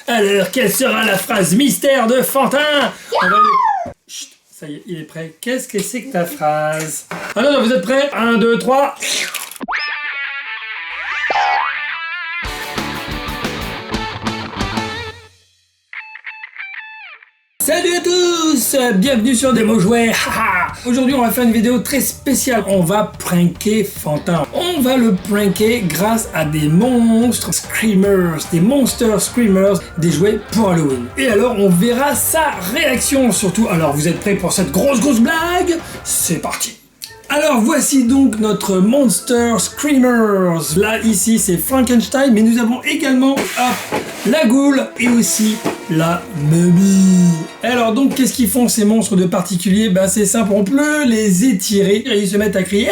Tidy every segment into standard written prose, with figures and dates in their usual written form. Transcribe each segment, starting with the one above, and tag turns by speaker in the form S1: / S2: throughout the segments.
S1: Alors, quelle sera la phrase mystère de Fantin? Chut, ça y est, il est prêt. Qu'est-ce que c'est que ta phrase? Alors, vous êtes prêts? 1, 2, 3. Salut à tous! Bienvenue sur Des mots jouets. Aujourd'hui, on va faire une vidéo très spéciale. On va pranker Fantin. On va le pranker grâce à des monstres screamers, des monster screamers, des jouets pour Halloween. Et alors, on verra sa réaction surtout. Alors, vous êtes prêts pour cette grosse blague? C'est parti! Alors voici donc notre Monster Screamers. Là ici c'est Frankenstein, mais nous avons également la goule et aussi la momie. Alors donc qu'est-ce qu'ils font ces monstres de particulier? Ben c'est simple, on peut les étirer et ils se mettent à crier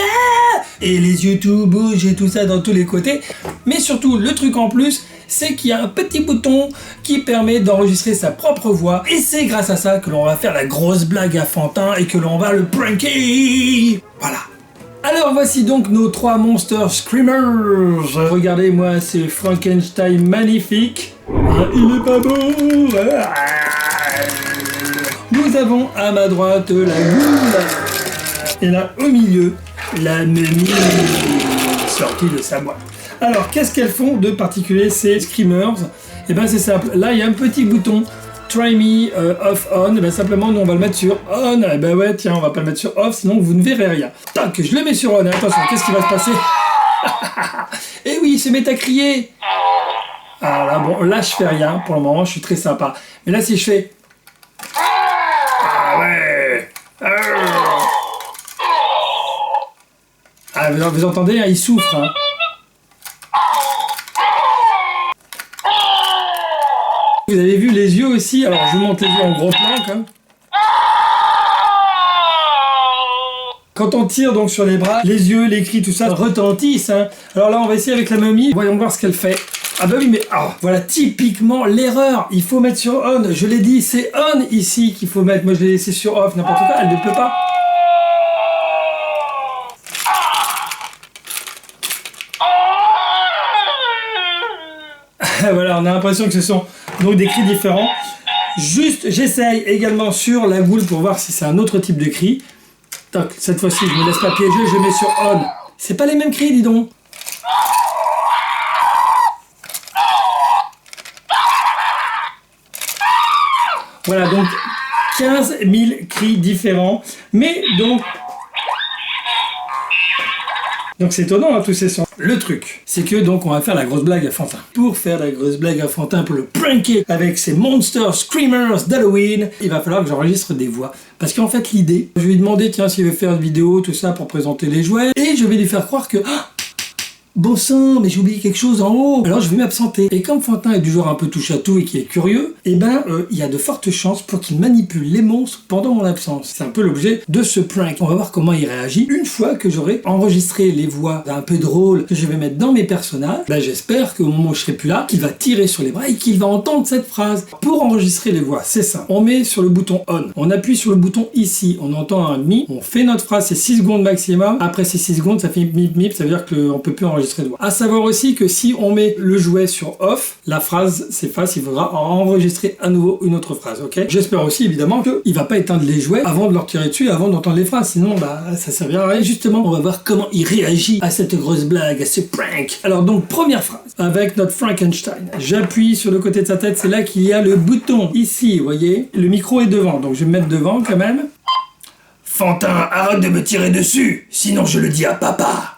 S1: et les yeux tout bougent et tout ça dans tous les côtés. Mais surtout le truc en plus, c'est qu'il y a un petit bouton qui permet d'enregistrer sa propre voix. Et c'est grâce à ça que l'on va faire la grosse blague à Fantin et que l'on va le pranker. Voilà. Alors voici donc nos 3 Monster Screamers. Regardez moi ce Frankenstein magnifique. Il est pas beau. Nous avons à ma droite la goule. Et là au milieu, la momie sortie de sa boîte. Alors, qu'est-ce qu'elles font de particulier ces screamers? Eh ben c'est simple, là il y a un petit bouton Try me off on, et ben simplement nous on va le mettre sur on, et ben ouais tiens on va pas le mettre sur off sinon vous ne verrez rien. Tac, je le mets sur on, et attention, qu'est-ce qui va se passer? Eh oui, il se met à crier. Alors là bon, là je fais rien, pour le moment je suis très sympa. Mais là si je fais... Ah ouais. Ah vous entendez, hein, il souffre hein. Vous avez vu les yeux aussi, alors je vous montre les yeux en gros plan comme. Quand on tire donc sur les bras, les yeux, les cris, tout ça retentissent hein. Alors là on va essayer avec la momie, voyons voir ce qu'elle fait. Ah bah oui mais voilà typiquement l'erreur, il faut mettre sur on, je l'ai dit, c'est on ici qu'il faut mettre, moi je l'ai laissé sur off, n'importe quoi, elle ne peut pas. Voilà, on a l'impression que ce sont donc des cris différents. Juste, j'essaye également sur la goule pour voir si c'est un autre type de cri. Toc, cette fois-ci, je me laisse pas piéger, je mets sur on. C'est pas les mêmes cris, dis donc. Voilà, donc 15 000 cris différents. Mais donc c'est étonnant hein, tous ces sons. Le truc, c'est que donc on va faire la grosse blague à Fantin. Pour faire la grosse blague à Fantin, pour le pranker avec ces Monster Screamers d'Halloween, il va falloir que j'enregistre des voix. Parce qu'en fait l'idée, je vais lui demander tiens s'il veut faire une vidéo, tout ça pour présenter les jouets, et je vais lui faire croire que bon sang, mais j'ai oublié quelque chose en haut. Alors je vais m'absenter. Et comme Fantin est du genre un peu touche à tout et qui est curieux, eh ben il y a de fortes chances pour qu'il manipule les monstres pendant mon absence. C'est un peu l'objet de ce prank. On va voir comment il réagit une fois que j'aurai enregistré les voix un peu drôles que je vais mettre dans mes personnages. Ben, j'espère qu'au moment où je serai plus là, qu'il va tirer sur les bras et qu'il va entendre cette phrase. Pour enregistrer les voix, c'est simple. On met sur le bouton on. On appuie sur le bouton ici. On entend un mi. On fait notre phrase, c'est 6 secondes maximum. Après ces 6 secondes, ça fait mip mip. Ça veut dire qu'on peut plus enregistrer. À savoir aussi que si on met le jouet sur off, la phrase s'efface, il faudra enregistrer à nouveau une autre phrase, ok? J'espère aussi évidemment qu'il va pas éteindre les jouets avant de leur tirer dessus, avant d'entendre les phrases, sinon bah ça servira à rien. Justement, on va voir comment il réagit à cette grosse blague, à ce prank. Alors donc première phrase, avec notre Frankenstein, j'appuie sur le côté de sa tête, c'est là qu'il y a le bouton, ici, vous voyez? Le micro est devant, donc je vais me mettre devant quand même. Fantin, arrête de me tirer dessus, sinon je le dis à papa.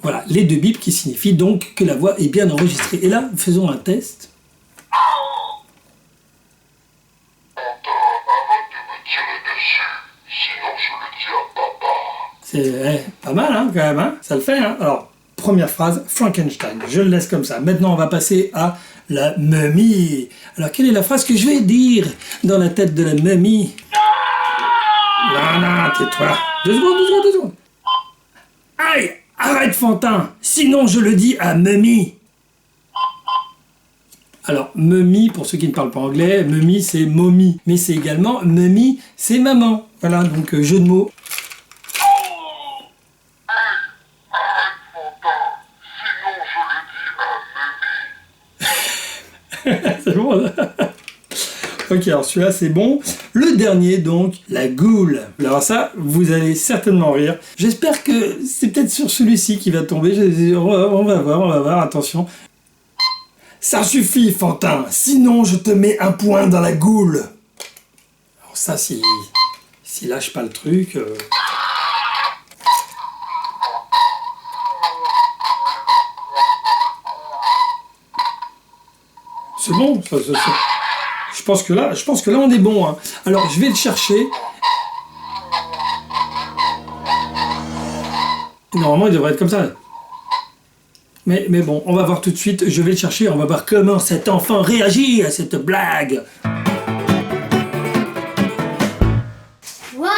S1: Voilà, les 2 bips qui signifient donc que la voix est bien enregistrée. Et là, faisons un test. C'est pas mal, hein, quand même. Hein, ça le fait. Hein. Alors, première phrase, Frankenstein. Je le laisse comme ça. Maintenant, on va passer à la momie. Alors, quelle est la phrase que je vais dire dans la tête de la momie? Non, tais-toi. 2 secondes. Aïe! Arrête Fantin, sinon je le dis à momie. Alors, momie, pour ceux qui ne parlent pas anglais, momie c'est momie, mais c'est également momie, c'est maman. Voilà, donc jeu de mots.
S2: Arrête Fantin, sinon je le dis à momie.
S1: C'est bon. Ok, alors celui-là c'est bon. Le dernier donc, la goule. Alors ça, vous allez certainement rire. J'espère que c'est peut-être sur celui-ci qui va tomber. On va voir, attention. Ça suffit, Fantin, sinon je te mets un point dans la goule. Alors ça, s'il lâche pas le truc... C'est bon, ça. Je pense que là on est bon. Hein. Alors je vais le chercher. Normalement il devrait être comme ça. Mais bon, on va voir tout de suite. Je vais le chercher. On va voir comment cet enfant réagit à cette blague.
S2: Waouh!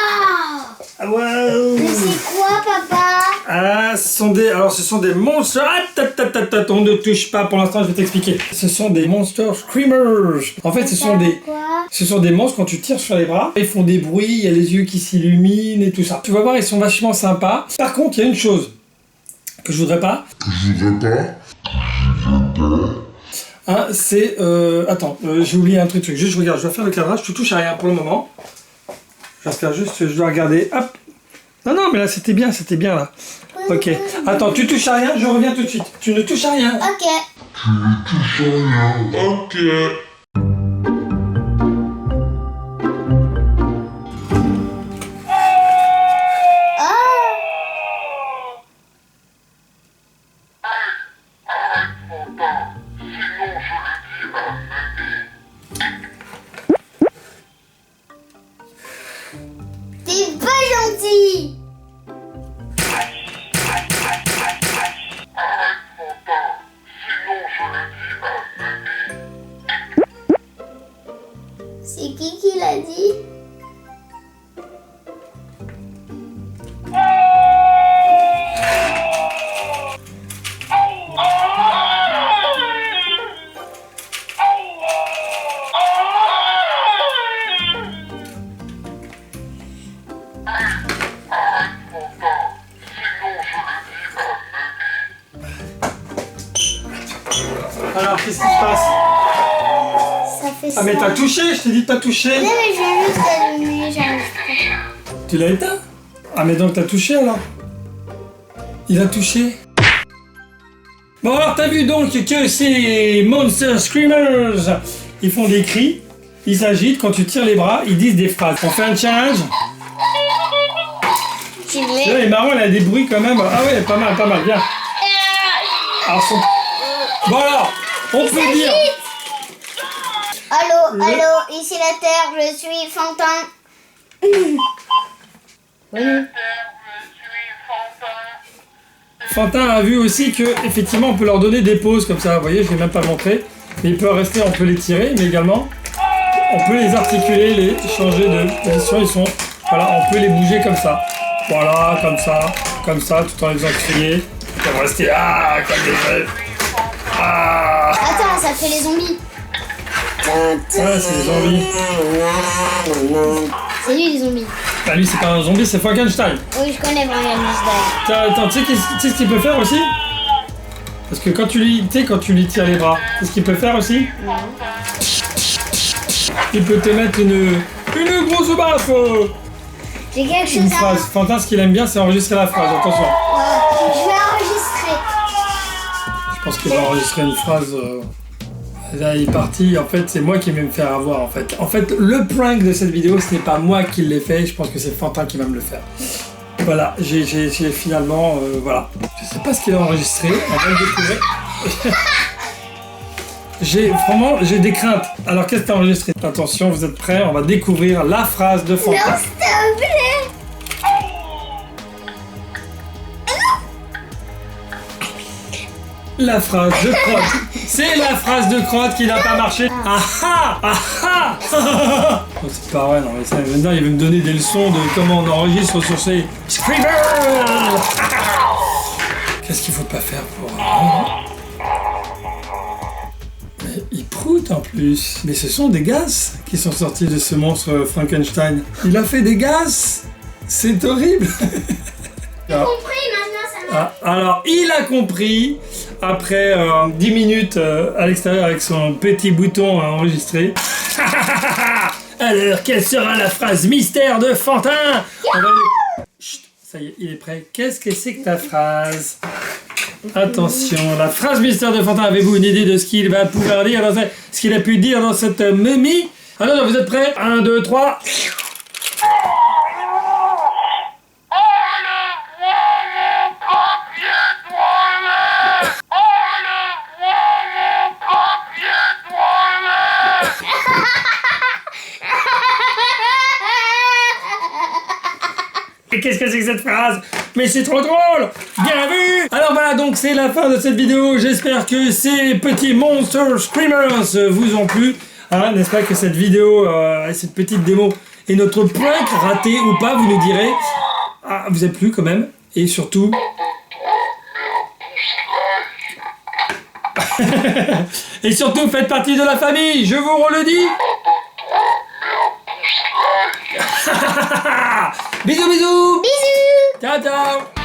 S1: Wow!
S2: Mais c'est quoi, papa?
S1: Ah, ce sont des monstres. Ah, on ne touche pas pour l'instant, je vais t'expliquer. Ce sont des Monster Screamers. En fait, ce sont des monstres quand tu tires sur les bras. Ils font des bruits, il y a les yeux qui s'illuminent et tout ça. Tu vas voir, ils sont vachement sympas. Par contre, il y a une chose que je voudrais pas. Hein, c'est... Attends, j'ai oublié un truc. Juste, je regarde, je vais faire le cadrage. Tu touches à rien pour le moment. Je dois regarder. Hop. Non, mais là, c'était bien là. Ok. Attends, tu touches à rien, je reviens tout de suite. Tu ne touches à rien.
S2: Ok.
S3: Tu ne touches à rien. Ok.
S2: T'es pas gentil. C'est qui l'a dit?
S1: Alors, qu'est-ce qui se passe?
S2: Ça fait ça.
S1: Ah, mais t'as touché, je t'ai dit que t'as touché.
S2: Non, mais je vais juste allumer, j'arrive pas.
S1: Tu l'as éteint? Ah, mais donc t'as touché alors? Il a touché. Bon, alors t'as vu donc que ces Monster Screamers, ils font des cris, ils s'agitent, quand tu tires les bras, ils disent des phrases. On fait un challenge?
S2: Tu
S1: Là,
S2: l'es.
S1: il est marrant, il a des bruits quand même. Ah ouais, pas mal, bien. Alors, bon alors, on peut dire...
S2: Allô, ici la Terre, je suis Fantin.
S1: Fantin a vu aussi que effectivement on peut leur donner des pauses comme ça, vous voyez, je ne vais même pas montrer. Mais ils peuvent rester, on peut les tirer, mais également on peut les articuler, les changer de position, ils sont... Voilà, on peut les bouger comme ça. Voilà, comme ça, tout en les faisant crier. Ils peuvent rester comme des vrais.
S2: Attends, ça fait les zombies.
S1: Ouais, c'est des zombies.
S2: C'est lui les zombies.
S1: Bah lui c'est pas un zombie, c'est Frankenstein.
S2: Oui, je connais Brian Misdale.
S1: Attends, tu sais ce qu'il peut faire aussi? Parce que quand tu lui tires les bras, tu sais ce qu'il peut faire aussi? Il peut te mettre une grosse baffe.
S2: J'ai quelque chose
S1: Une
S2: à...
S1: phrase. Fantin, ce qu'il aime bien, c'est enregistrer la phrase. Attention.
S2: Je vais enregistrer.
S1: Je pense qu'il va enregistrer une phrase. Là, il est parti. En fait, c'est moi qui vais me faire avoir. En fait, le prank de cette vidéo, ce n'est pas moi qui l'ai fait. Je pense que c'est Fantin qui va me le faire. Voilà, j'ai finalement... voilà. Je sais pas ce qu'il a enregistré. On va le découvrir. J'ai des craintes. Alors, qu'est-ce que tu as enregistré? Attention, vous êtes prêts? On va découvrir la phrase de Fantin.
S2: Non, s'il te plaît.
S1: La phrase de Crotte. C'est la phrase de Crotte qui n'a pas marché. Oh, c'est pas vrai, non, mais ça, maintenant il veut me donner des leçons de comment on enregistre sur ces screamers. Qu'est-ce qu'il faut pas faire pour... Mais il proute en plus. Mais ce sont des gaz qui sont sortis de ce monstre Frankenstein. Il a fait des gaz. C'est horrible.
S2: J'ai compris, maintenant ça marche.
S1: Alors, il a compris. après 10 minutes à l'extérieur avec son petit bouton à enregistrer. Alors, quelle sera la phrase mystère de Fantin? Chut, ça y est, il est prêt. Qu'est-ce que c'est que ta phrase? Attention, la phrase mystère de Fantin. Avez-vous une idée de ce qu'il va pouvoir dire ce qu'il a pu dire dans cette momie? Alors, vous êtes prêts? 1, 2, 3. Qu'est-ce que c'est que cette phrase? Mais c'est trop drôle! Bien vu! Alors voilà, donc c'est la fin de cette vidéo. J'espère que ces petits Monster Screamers vous ont plu. Hein, n'est-ce pas que cette vidéo, cette petite démo est notre prank raté ou pas, vous nous direz. Ah, vous a plu quand même. Et surtout... Et surtout, faites partie de la famille, je vous le dis. Bisous, bisous.
S2: Bisous.
S1: Ciao, ciao.